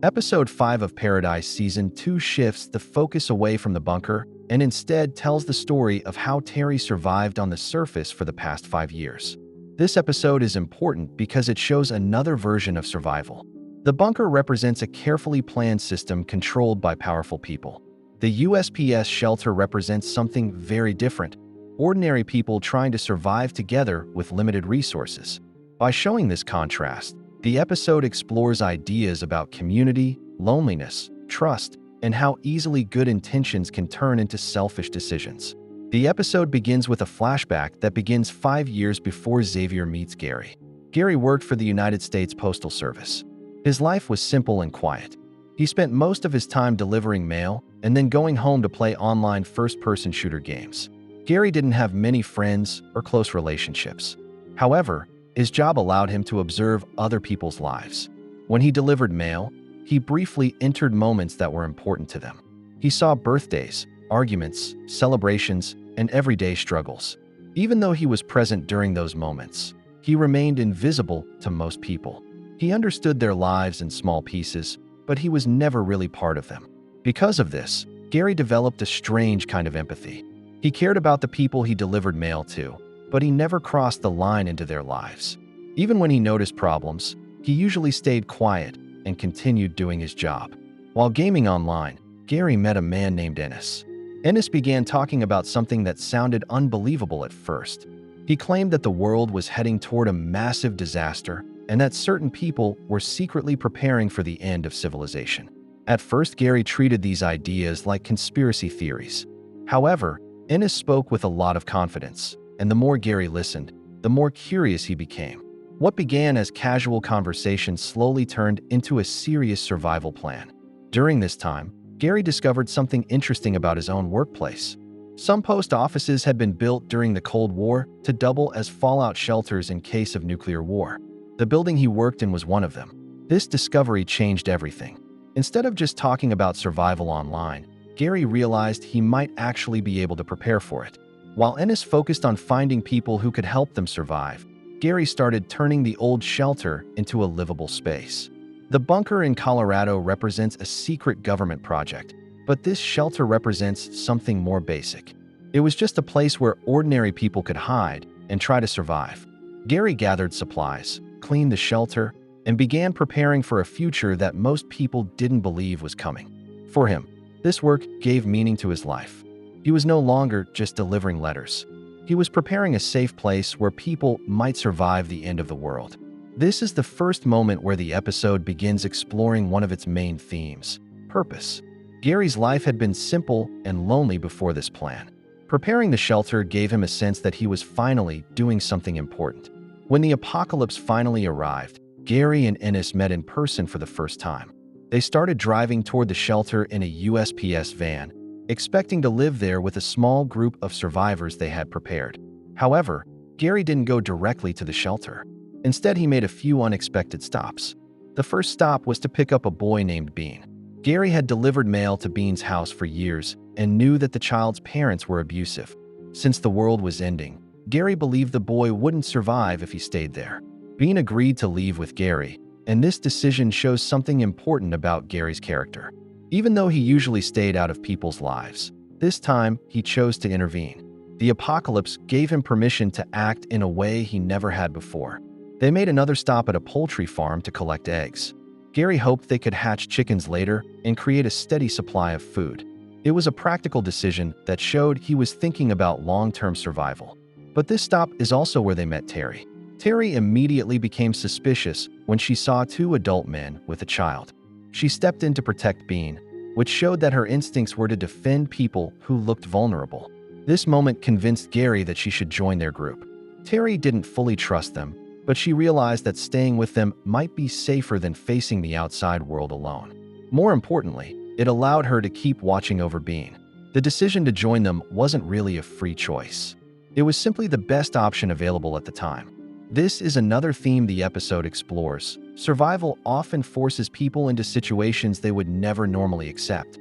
Episode 5 of Paradise Season 2 shifts the focus away from the bunker and instead tells the story of how Teri survived on the surface for the past 5 years. This episode is important because it shows another version of survival. The bunker represents a carefully planned system controlled by powerful people. The USPS shelter represents something very different: ordinary people trying to survive together with limited resources. By showing this contrast, the episode explores ideas about community, loneliness, trust, and how easily good intentions can turn into selfish decisions. The episode begins with a flashback that begins 5 years before Xavier meets Gary. Gary worked for the United States Postal Service. His life was simple and quiet. He spent most of his time delivering mail and then going home to play online first-person shooter games. Gary didn't have many friends or close relationships. However, his job allowed him to observe other people's lives. When he delivered mail, he briefly entered moments that were important to them. He saw birthdays, arguments, celebrations, and everyday struggles. Even though he was present during those moments, he remained invisible to most people. He understood their lives in small pieces, but he was never really part of them. Because of this, Gary developed a strange kind of empathy. He cared about the people he delivered mail to, but he never crossed the line into their lives. Even when he noticed problems, he usually stayed quiet and continued doing his job. While gaming online, Gary met a man named Ennis. Ennis began talking about something that sounded unbelievable at first. He claimed that the world was heading toward a massive disaster and that certain people were secretly preparing for the end of civilization. At first, Gary treated these ideas like conspiracy theories. However, Ennis spoke with a lot of confidence, and the more Gary listened, the more curious he became. What began as casual conversation slowly turned into a serious survival plan. During this time, Gary discovered something interesting about his own workplace. Some post offices had been built during the Cold War to double as fallout shelters in case of nuclear war. The building he worked in was one of them. This discovery changed everything. Instead of just talking about survival online, Gary realized he might actually be able to prepare for it. While Ennis focused on finding people who could help them survive, Gary started turning the old shelter into a livable space. The bunker in Colorado represents a secret government project, but this shelter represents something more basic. It was just a place where ordinary people could hide and try to survive. Gary gathered supplies, cleaned the shelter, and began preparing for a future that most people didn't believe was coming. For him, this work gave meaning to his life. He was no longer just delivering letters. He was preparing a safe place where people might survive the end of the world. This is the first moment where the episode begins exploring one of its main themes: purpose. Gary's life had been simple and lonely before this plan. Preparing the shelter gave him a sense that he was finally doing something important. When the apocalypse finally arrived, Gary and Ennis met in person for the first time. They started driving toward the shelter in a USPS van, expecting to live there with a small group of survivors they had prepared. However, Gary didn't go directly to the shelter. Instead, he made a few unexpected stops. The first stop was to pick up a boy named Bean. Gary had delivered mail to Bean's house for years and knew that the child's parents were abusive. Since the world was ending, Gary believed the boy wouldn't survive if he stayed there. Bean agreed to leave with Gary, and this decision shows something important about Gary's character. Even though he usually stayed out of people's lives, this time he chose to intervene. The apocalypse gave him permission to act in a way he never had before. They made another stop at a poultry farm to collect eggs. Gary hoped they could hatch chickens later and create a steady supply of food. It was a practical decision that showed he was thinking about long-term survival. But this stop is also where they met Teri. Teri immediately became suspicious when she saw 2 adult men with a child. She stepped in to protect Bean, which showed that her instincts were to defend people who looked vulnerable. This moment convinced Gary that she should join their group. Teri didn't fully trust them, but she realized that staying with them might be safer than facing the outside world alone. More importantly, it allowed her to keep watching over Bean. The decision to join them wasn't really a free choice. It was simply the best option available at the time. This is another theme the episode explores. Survival often forces people into situations they would never normally accept.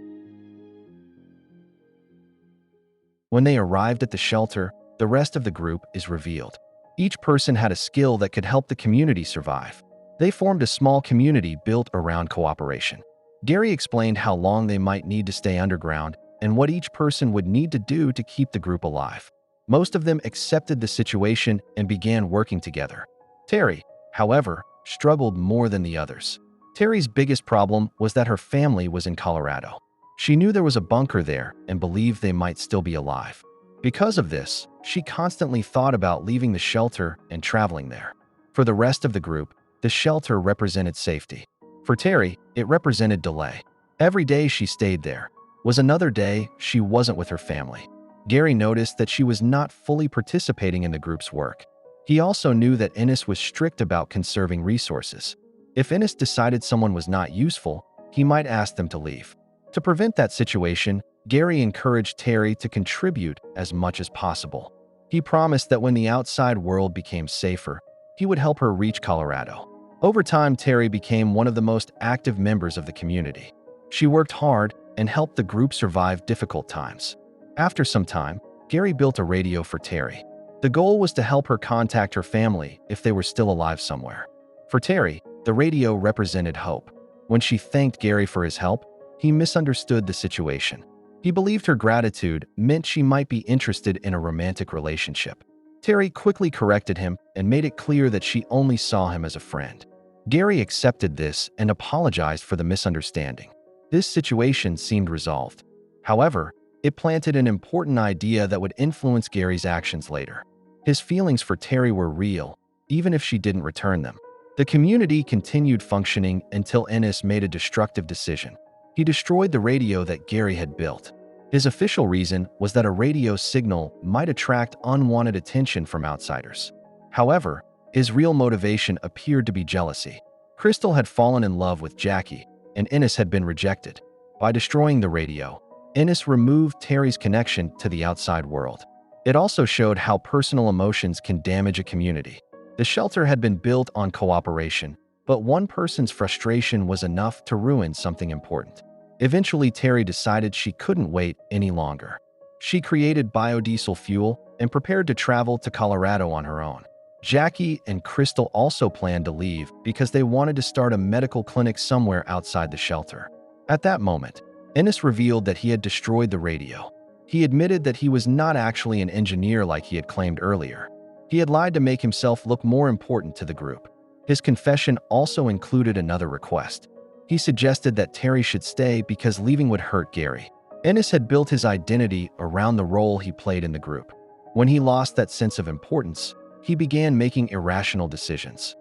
When they arrived at the shelter, the rest of the group is revealed. Each person had a skill that could help the community survive. They formed a small community built around cooperation. Gary explained how long they might need to stay underground and what each person would need to do to keep the group alive. Most of them accepted the situation and began working together. Teri, however, struggled more than the others. Teri's biggest problem was that her family was in Colorado. She knew there was a bunker there and believed they might still be alive. Because of this, she constantly thought about leaving the shelter and traveling there. For the rest of the group, the shelter represented safety. For Teri, it represented delay. Every day she stayed there was another day she wasn't with her family. Gary noticed that she was not fully participating in the group's work. He also knew that Ennis was strict about conserving resources. If Ennis decided someone was not useful, he might ask them to leave. To prevent that situation, Gary encouraged Teri to contribute as much as possible. He promised that when the outside world became safer, he would help her reach Colorado. Over time, Teri became one of the most active members of the community. She worked hard and helped the group survive difficult times. After some time, Gary built a radio for Teri. The goal was to help her contact her family if they were still alive somewhere. For Teri, the radio represented hope. When she thanked Gary for his help, he misunderstood the situation. He believed her gratitude meant she might be interested in a romantic relationship. Teri quickly corrected him and made it clear that she only saw him as a friend. Gary accepted this and apologized for the misunderstanding. This situation seemed resolved. However, it planted an important idea that would influence Gary's actions later. His feelings for Teri were real, even if she didn't return them. The community continued functioning until Ennis made a destructive decision. He destroyed the radio that Gary had built. His official reason was that a radio signal might attract unwanted attention from outsiders. However, his real motivation appeared to be jealousy. Crystal had fallen in love with Jackie, and Ennis had been rejected. By destroying the radio, Ennis removed Teri's connection to the outside world. It also showed how personal emotions can damage a community. The shelter had been built on cooperation, but one person's frustration was enough to ruin something important. Eventually, Teri decided she couldn't wait any longer. She created biodiesel fuel and prepared to travel to Colorado on her own. Jackie and Crystal also planned to leave because they wanted to start a medical clinic somewhere outside the shelter. At that moment, Ennis revealed that he had destroyed the radio. He admitted that he was not actually an engineer like he had claimed earlier. He had lied to make himself look more important to the group. His confession also included another request. He suggested that Teri should stay because leaving would hurt Gary. Ennis had built his identity around the role he played in the group. When he lost that sense of importance, he began making irrational decisions.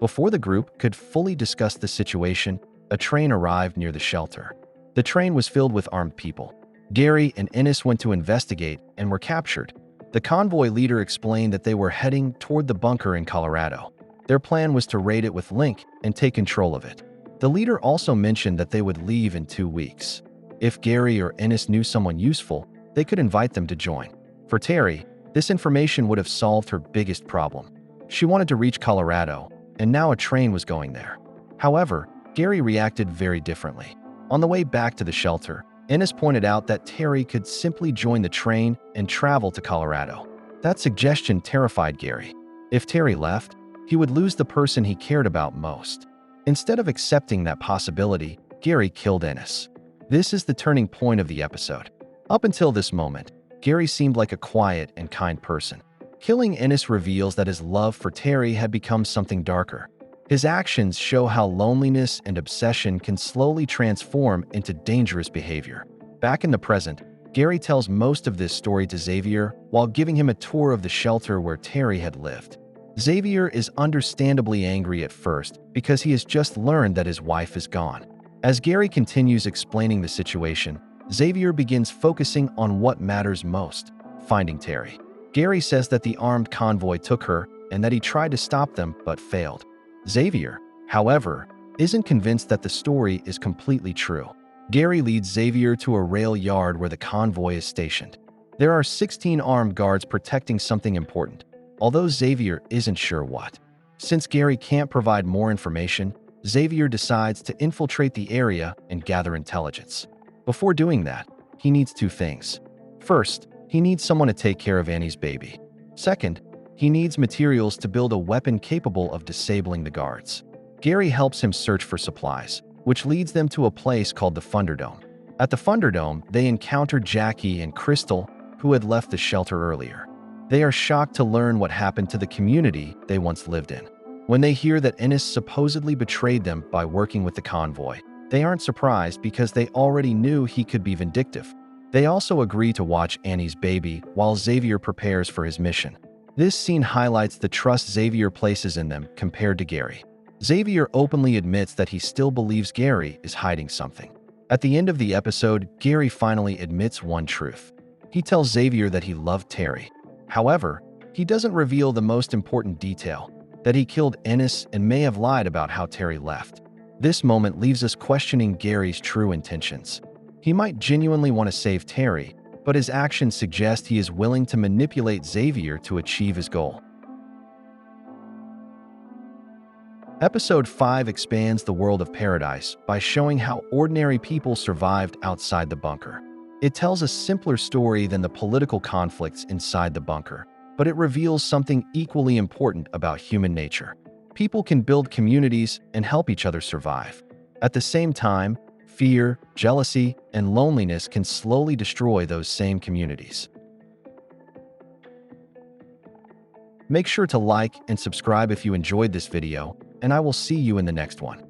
Before the group could fully discuss the situation, a train arrived near the shelter. The train was filled with armed people. Gary and Ennis went to investigate and were captured. The convoy leader explained that they were heading toward the bunker in Colorado. Their plan was to raid it with Link and take control of it. The leader also mentioned that they would leave in 2 weeks. If Gary or Ennis knew someone useful, they could invite them to join. For Teri, this information would have solved her biggest problem. She wanted to reach Colorado, and now a train was going there. However, Gary reacted very differently. On the way back to the shelter, Ennis pointed out that Teri could simply join the train and travel to Colorado. That suggestion terrified Gary. If Teri left, he would lose the person he cared about most. Instead of accepting that possibility, Gary killed Ennis. This is the turning point of the episode. Up until this moment, Gary seemed like a quiet and kind person. Killing Ennis reveals that his love for Teri had become something darker. His actions show how loneliness and obsession can slowly transform into dangerous behavior. Back in the present, Gary tells most of this story to Xavier while giving him a tour of the shelter where Teri had lived. Xavier is understandably angry at first because he has just learned that his wife is gone. As Gary continues explaining the situation, Xavier begins focusing on what matters most, finding Teri. Gary says that the armed convoy took her and that he tried to stop them but failed. Xavier, however, isn't convinced that the story is completely true. Gary leads Xavier to a rail yard where the convoy is stationed. There are 16 armed guards protecting something important, although Xavier isn't sure what. Since Gary can't provide more information, Xavier decides to infiltrate the area and gather intelligence. Before doing that, he needs 2 things. First, he needs someone to take care of Annie's baby. Second, he needs materials to build a weapon capable of disabling the guards. Gary helps him search for supplies, which leads them to a place called the Thunderdome. At the Thunderdome, they encounter Jackie and Crystal, who had left the shelter earlier. They are shocked to learn what happened to the community they once lived in. When they hear that Ennis supposedly betrayed them by working with the convoy, they aren't surprised because they already knew he could be vindictive. They also agree to watch Annie's baby while Xavier prepares for his mission. This scene highlights the trust Xavier places in them compared to Gary. Xavier openly admits that he still believes Gary is hiding something. At the end of the episode, Gary finally admits one truth. He tells Xavier that he loved Teri. However, he doesn't reveal the most important detail, that he killed Ennis and may have lied about how Teri left. This moment leaves us questioning Gary's true intentions. He might genuinely want to save Teri, but his actions suggest he is willing to manipulate Xavier to achieve his goal. Episode 5 expands the world of Paradise by showing how ordinary people survived outside the bunker. It tells a simpler story than the political conflicts inside the bunker, but it reveals something equally important about human nature. People can build communities and help each other survive. At the same time, fear, jealousy, and loneliness can slowly destroy those same communities. Make sure to like and subscribe if you enjoyed this video, and I will see you in the next one.